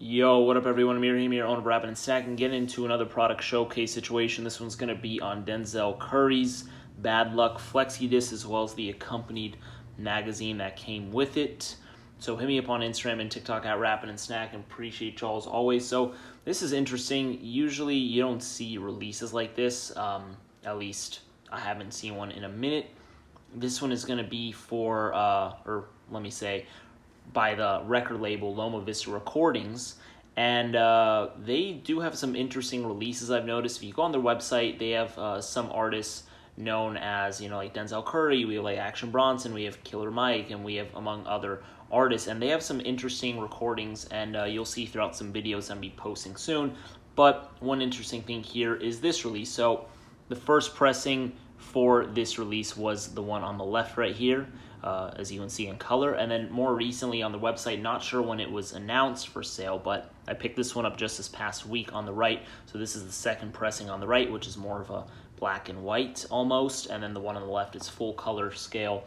Yo, what up everyone? Amir here, owner of Rappin' and Snack, and get into another product showcase situation. This one's going to be on Denzel Curry's Bad Luck Flexi disc, as well as the accompanied magazine that came with it. So hit me up on Instagram and TikTok at Rappin' and Snack, and appreciate y'all as always. So this is interesting. Usually you don't see releases like this. At least I haven't seen one in a minute. This one is going to be for, by the record label Loma Vista Recordings, and they do have some interesting releases. I've noticed if you go on their website, they have some artists known as, like Denzel Curry, we have like Action Bronson, we have Killer Mike, and we have among other artists, and they have some interesting recordings, and you'll see throughout some videos I'll be posting soon. But one interesting thing here is this release. So the first pressing for this release was the one on the left right here, as you can see in color, and then more recently on the website, not sure when it was announced for sale, but I picked this one up just this past week on the right. So this is the second pressing on the right, which is more of a black and white almost, and then the one on the left is full color scale.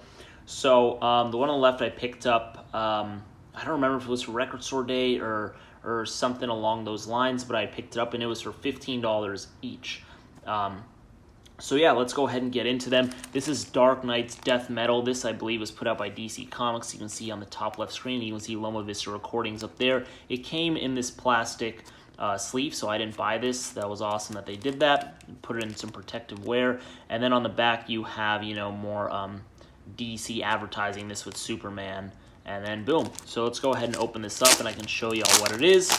So the one on the left I picked up, I don't remember if it was for Record Store Day or something along those lines, but I picked it up and it was for $15 each. So yeah, let's go ahead and get into them. This is Dark Knight's Death Metal. This, I believe, was put out by DC Comics. You can see on the top left screen, you can see Loma Vista Recordings up there. It came in this plastic sleeve, so I didn't buy this. That was awesome that they did that. Put it in some protective wear. And then on the back, you have, more DC advertising, this with Superman. And then boom. So let's go ahead and open this up, and I can show you all what it is.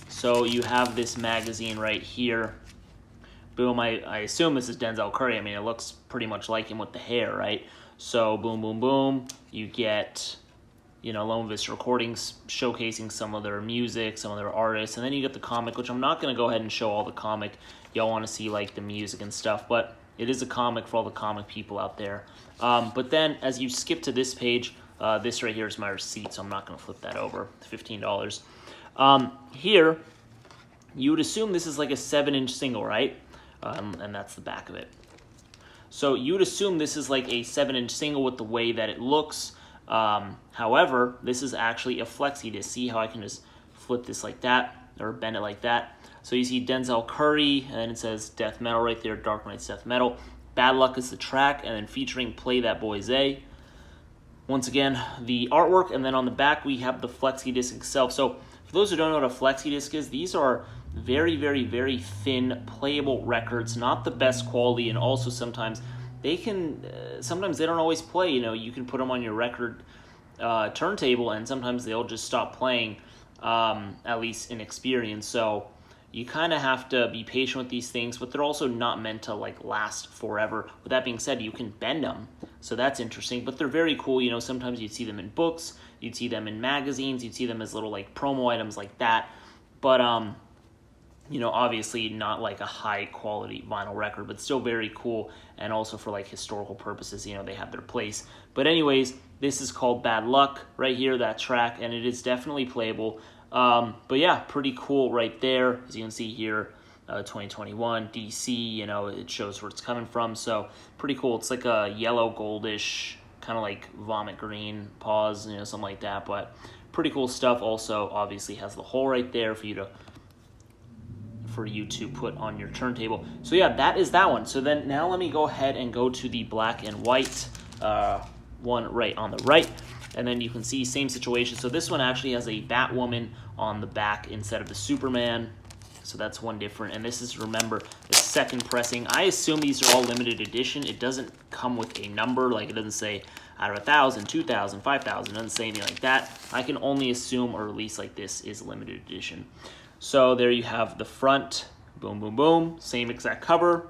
So you have this magazine right here. Boom, I assume this is Denzel Curry. I mean, it looks pretty much like him with the hair, right? So boom, boom, boom. You get, Loma Vista Recordings showcasing some of their music, some of their artists. And then you get the comic, which I'm not going to go ahead and show all the comic. Y'all want to see, like, the music and stuff. But it is a comic for all the comic people out there. But then as you skip to this page, this right here is my receipt, so I'm not going to flip that over. $15. Here, you would assume this is like a 7-inch single, right? And that's the back of it. So you would assume this is like a 7-inch single with the way that it looks. However, this is actually a flexi disc. See how I can just flip this like that or bend it like that? So you see Denzel Curry, and then it says Death Metal right there, Dark Knight's Death Metal. Bad Luck is the track, and then featuring Play That Boy Zay. Once again, the artwork, and then on the back we have the flexi disc itself. So for those who don't know what a flexi disc is, these are very, very, very thin, playable records, not the best quality, and also sometimes they don't always play. You can put them on your record turntable, and sometimes they'll just stop playing, at least in experience. So you kind of have to be patient with these things, but they're also not meant to last forever. With that being said, you can bend them, so that's interesting, but they're very cool. Sometimes you'd see them in books, you'd see them in magazines, you'd see them as little promo items like that, but obviously not like a high quality vinyl record, but still very cool, and also for historical purposes, they have their place. But anyways, this is called Bad Luck right here, that track, and it is definitely playable. But yeah, pretty cool right there. As you can see here, 2021 DC, it shows where it's coming from, so pretty cool. It's like a yellow goldish, kind of like vomit green, pause, something like that, but pretty cool stuff. Also obviously has the hole right there for you to put on your turntable. So yeah, that is that one. So then now let me go ahead and go to the black and white one right on the right, and then you can see same situation. So this one actually has a Batwoman on the back instead of the Superman, so that's one different. And this is, remember, the second pressing. I assume these are all limited edition. It doesn't come with a number, it doesn't say out of 1,000, 2,000, 5,000, it doesn't say anything like that. I can only assume a release like this is limited edition. So there you have the front, boom, boom, boom, same exact cover.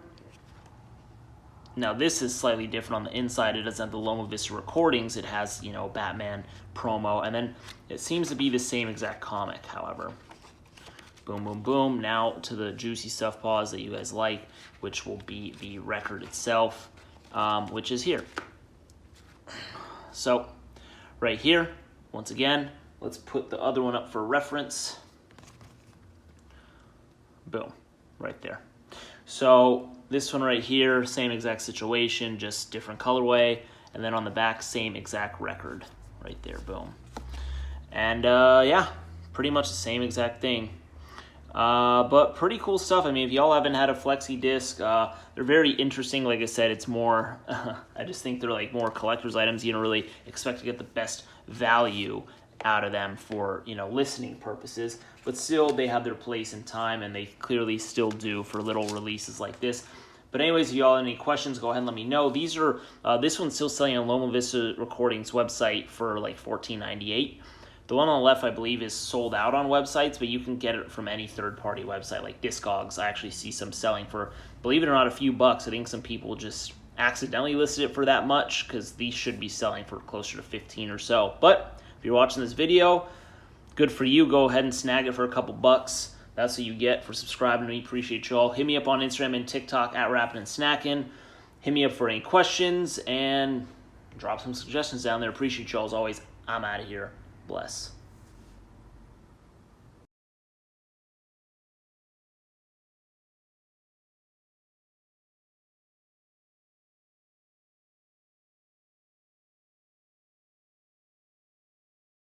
Now this is slightly different on the inside. It doesn't have the Loma Vista Recordings. It has, Batman promo, and then it seems to be the same exact comic, however. Boom, boom, boom. Now to the juicy stuff, pause, that you guys like, which will be the record itself, which is here. So right here, once again, let's put the other one up for reference. Boom, right there. So this one right here, same exact situation, just different colorway. And then on the back, same exact record right there, boom. And yeah, pretty much the same exact thing. But pretty cool stuff. I mean, if y'all haven't had a Flexi disc, they're very interesting. Like I said, it's more, I just think they're like more collector's items. You don't really expect to get the best value out of them for, you know, listening purposes. But still, they have their place in time, and they clearly still do for little releases like this. But anyways, if y'all have any questions, go ahead and let me know. These are, this one's still selling on Loma Vista Recordings website for like $14.98. The one on the left, I believe, is sold out on websites, but you can get it from any third-party website like Discogs. I actually see some selling for, believe it or not, a few bucks. I think some people just accidentally listed it for that much because these should be selling for closer to 15 or so. But if you're watching this video, good for you. Go ahead and snag it for a couple bucks. That's what you get for subscribing to me. Appreciate y'all. Hit me up on Instagram and TikTok at Rappin' and Snackin'. Hit me up for any questions and drop some suggestions down there. Appreciate y'all as always. I'm out of here. Bless.